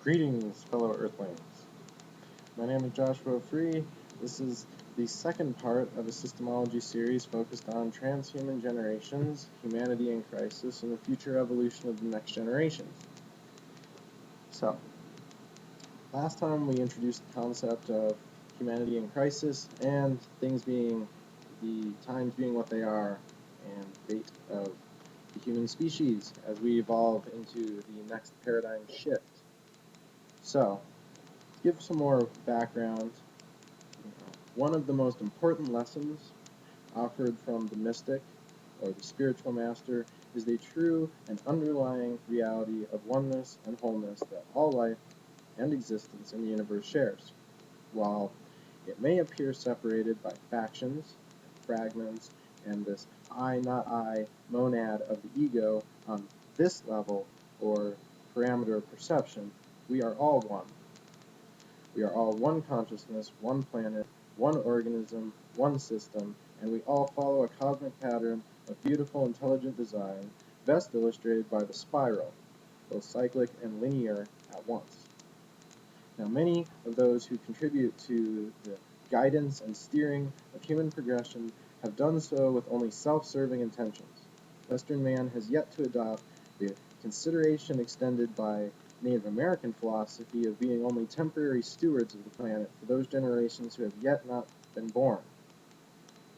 Greetings, fellow Earthlings. My name is Joshua Free. This is the second part of a Systemology series focused on transhuman generations, humanity in crisis, and the future evolution of the next generations. So, last time we introduced the concept of humanity in crisis and things being, the times being what they are, and fate of the human species as we evolve into the next paradigm shift. So, to give some more background, one of the most important lessons offered from the mystic or the spiritual master is the true and underlying reality of oneness and wholeness that all life and existence in the universe shares. While it may appear separated by factions, fragments, and this I, not I monad of the ego on this level or parameter of perception, we are all one. We are all one consciousness, one planet, one organism, one system, and we all follow a cosmic pattern of beautiful, intelligent design, best illustrated by the spiral, both cyclic and linear at once. Now, many of those who contribute to the guidance and steering of human progression have done so with only self-serving intentions. Western man has yet to adopt the consideration extended by Native American philosophy of being only temporary stewards of the planet for those generations who have yet not been born.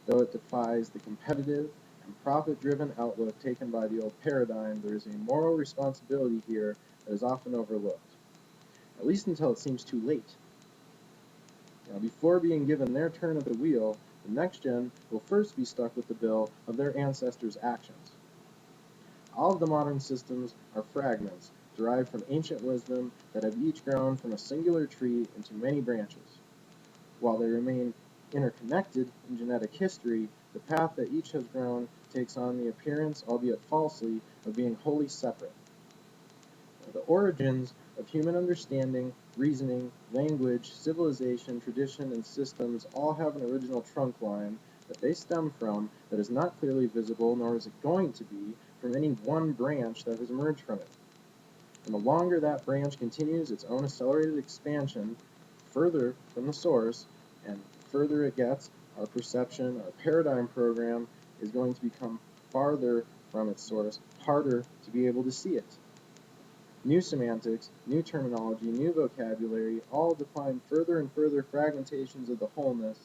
Though it defies the competitive and profit-driven outlook taken by the old paradigm, there is a moral responsibility here that is often overlooked, at least until it seems too late. Now, before being given their turn at the wheel, the next gen will first be stuck with the bill of their ancestors' actions. All of the modern systems are fragments derived from ancient wisdom that have each grown from a singular tree into many branches. While they remain interconnected in genetic history, the path that each has grown takes on the appearance, albeit falsely, of being wholly separate. The origins of human understanding, reasoning, language, civilization, tradition, and systems all have an original trunk line that they stem from that is not clearly visible, nor is it going to be, from any one branch that has emerged from it. And the longer that branch continues its own accelerated expansion further from the source, and further it gets, our perception, our paradigm program is going to become farther from its source, harder to be able to see it. New semantics, new terminology, new vocabulary all define further and further fragmentations of the wholeness,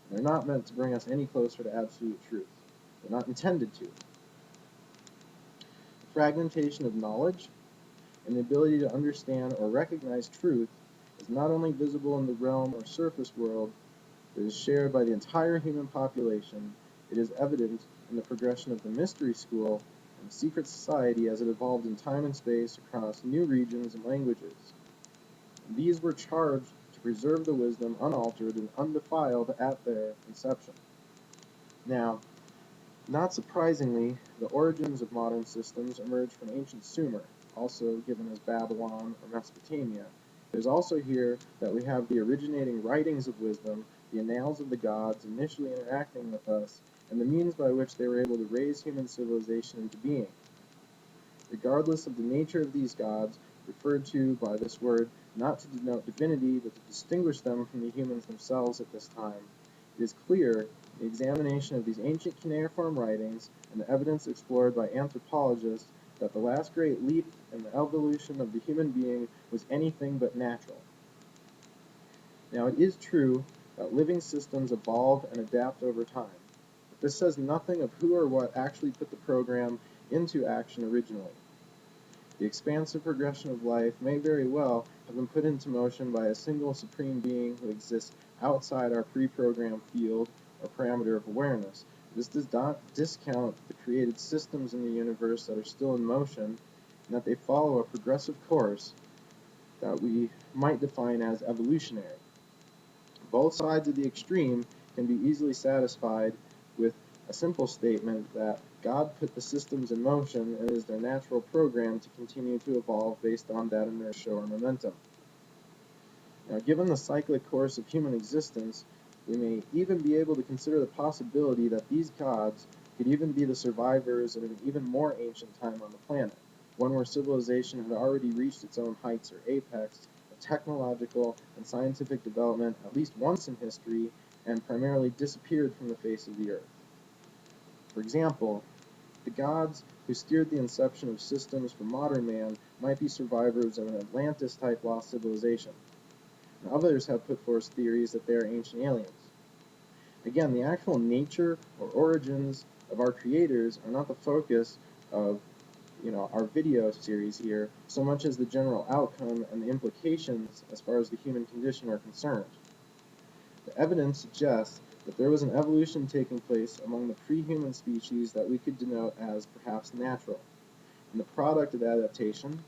and they're not meant to bring us any closer to absolute truth. They're not intended to. Fragmentation of knowledge and the ability to understand or recognize truth is not only visible in the realm or surface world, it is shared by the entire human population. It is evident in the progression of the mystery school and secret society as it evolved in time and space across new regions and languages. These were charged to preserve the wisdom unaltered and undefiled at their inception. Now, not surprisingly, the origins of modern systems emerged from ancient Sumer, also given as Babylon or Mesopotamia. It is also here that we have the originating writings of wisdom, the annals of the gods initially interacting with us, and the means by which they were able to raise human civilization into being. Regardless of the nature of these gods, referred to by this word not to denote divinity, but to distinguish them from the humans themselves at this time, it is clear the examination of these ancient cuneiform writings and the evidence explored by anthropologists that the last great leap in the evolution of the human being was anything but natural. Now, it is true that living systems evolve and adapt over time, but this says nothing of who or what actually put the program into action originally. The expansive progression of life may very well have been put into motion by a single supreme being who exists outside our pre-programmed field or parameter of awareness. This does not discount the created systems in the universe that are still in motion and that they follow a progressive course that we might define as evolutionary. Both sides of the extreme can be easily satisfied with a simple statement that God put the systems in motion and it is their natural program to continue to evolve based on that inertia or momentum. Now, given the cyclic course of human existence, we may even be able to consider the possibility that these gods could even be the survivors of an even more ancient time on the planet, one where civilization had already reached its own heights or apex, technological and scientific development at least once in history and primarily disappeared from the face of the earth. For example, the gods who steered the inception of systems for modern man might be survivors of an Atlantis-type lost civilization, and others have put forth theories that they are ancient aliens. Again, the actual nature or origins of our creators are not the focus of our video series here, so much as the general outcome and the implications as far as the human condition are concerned. The evidence suggests that there was an evolution taking place among the pre-human species that we could denote as perhaps natural, and the product of adaptation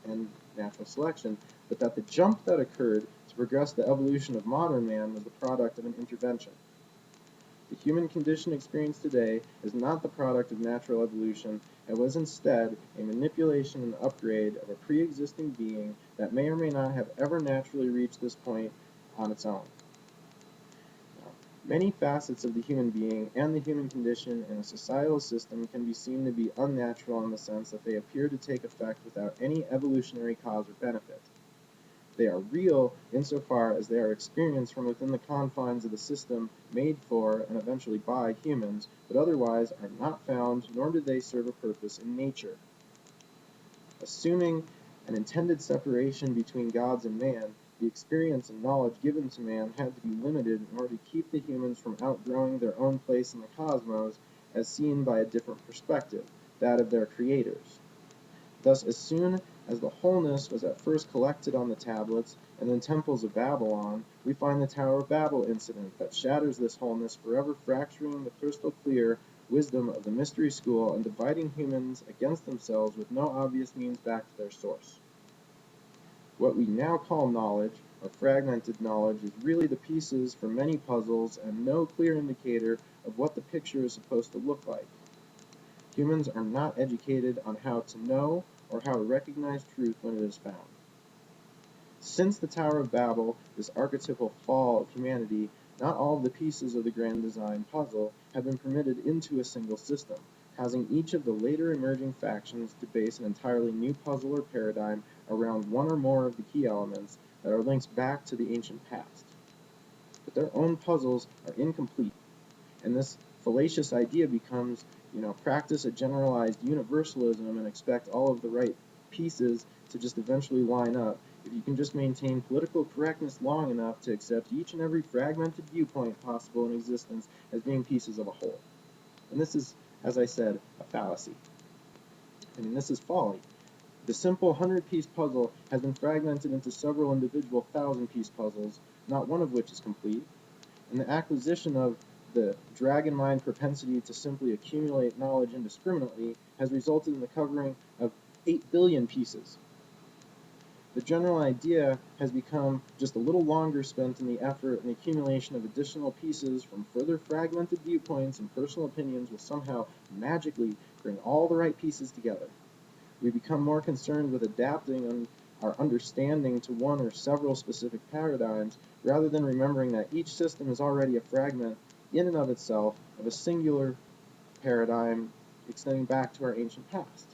and natural selection, but that the jump that occurred to progress the evolution of modern man was the product of an intervention. The human condition experienced today is not the product of natural evolution, and was instead a manipulation and upgrade of a pre-existing being that may or may not have ever naturally reached this point on its own. Now, many facets of the human being and the human condition in a societal system can be seen to be unnatural in the sense that they appear to take effect without any evolutionary cause or benefit. They are real insofar as they are experienced from within the confines of the system made for and eventually by humans, but otherwise are not found, nor do they serve a purpose in nature. Assuming an intended separation between gods and man, the experience and knowledge given to man had to be limited in order to keep the humans from outgrowing their own place in the cosmos as seen by a different perspective, that of their creators. Thus, as soon as the wholeness was at first collected on the tablets and then temples of Babylon, we find the Tower of Babel incident that shatters this wholeness, forever fracturing the crystal clear wisdom of the mystery school and dividing humans against themselves with no obvious means back to their source. What we now call knowledge, or fragmented knowledge, is really the pieces for many puzzles and no clear indicator of what the picture is supposed to look like. Humans are not educated on how to know or how to recognize truth when it is found. Since the Tower of Babel, this archetypal fall of humanity, not all of the pieces of the grand design puzzle have been permitted into a single system, causing each of the later emerging factions to base an entirely new puzzle or paradigm around one or more of the key elements that are links back to the ancient past. But their own puzzles are incomplete, and this fallacious idea becomes practice a generalized universalism and expect all of the right pieces to just eventually line up if you can just maintain political correctness long enough to accept each and every fragmented viewpoint possible in existence as being pieces of a whole. And this is, as I said, a fallacy. This is folly. The simple 100-piece puzzle has been fragmented into several individual 1,000-piece puzzles, not one of which is complete, and the acquisition of the dragon mind propensity to simply accumulate knowledge indiscriminately has resulted in the covering of 8 billion pieces. The general idea has become just a little longer spent in the effort and accumulation of additional pieces from further fragmented viewpoints and personal opinions will somehow magically bring all the right pieces together. We become more concerned with adapting our understanding to one or several specific paradigms rather than remembering that each system is already a fragment in and of itself of a singular paradigm extending back to our ancient past.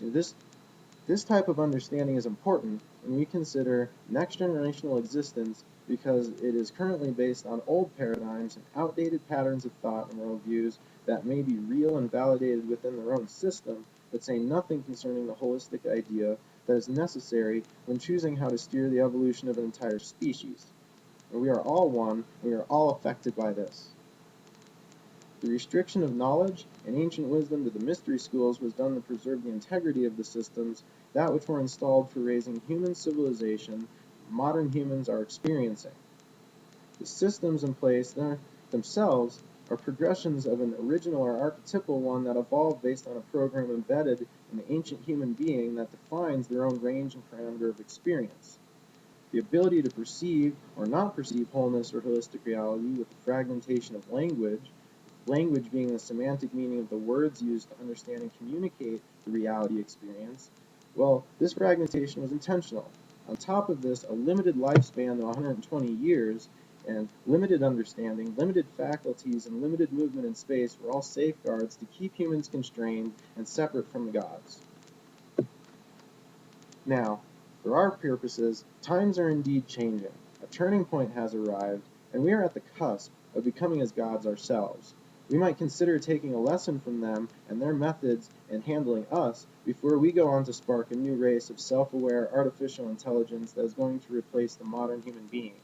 This type of understanding is important when we consider next-generational existence because it is currently based on old paradigms and outdated patterns of thought and worldviews that may be real and validated within their own system, but say nothing concerning the holistic idea that is necessary when choosing how to steer the evolution of an entire species. And we are all one, and we are all affected by this. The restriction of knowledge and ancient wisdom to the mystery schools was done to preserve the integrity of the systems, that which were installed for raising human civilization modern humans are experiencing. The systems in place themselves are progressions of an original or archetypal one that evolved based on a program embedded in the ancient human being that defines their own range and parameter of experience. The ability to perceive or not perceive wholeness or holistic reality with the fragmentation of language being the semantic meaning of the words used to understand and communicate the reality experience, well, this fragmentation was intentional. On top of this, a limited lifespan of 120 years and limited understanding, limited faculties, and limited movement in space were all safeguards to keep humans constrained and separate from the gods. Now, For our purposes, times are indeed changing. A turning point has arrived, and we are at the cusp of becoming as gods ourselves. We might consider taking a lesson from them and their methods in handling us before we go on to spark a new race of self-aware artificial intelligence that is going to replace the modern human being.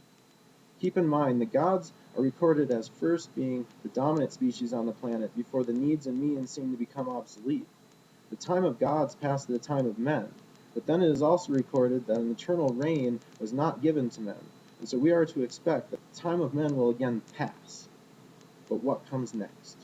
Keep in mind, the gods are recorded as first being the dominant species on the planet before the needs and means seem to become obsolete. The time of gods passed to the time of men, but then it is also recorded that an eternal reign was not given to men, and so we are to expect that the time of men will again pass. But what comes next?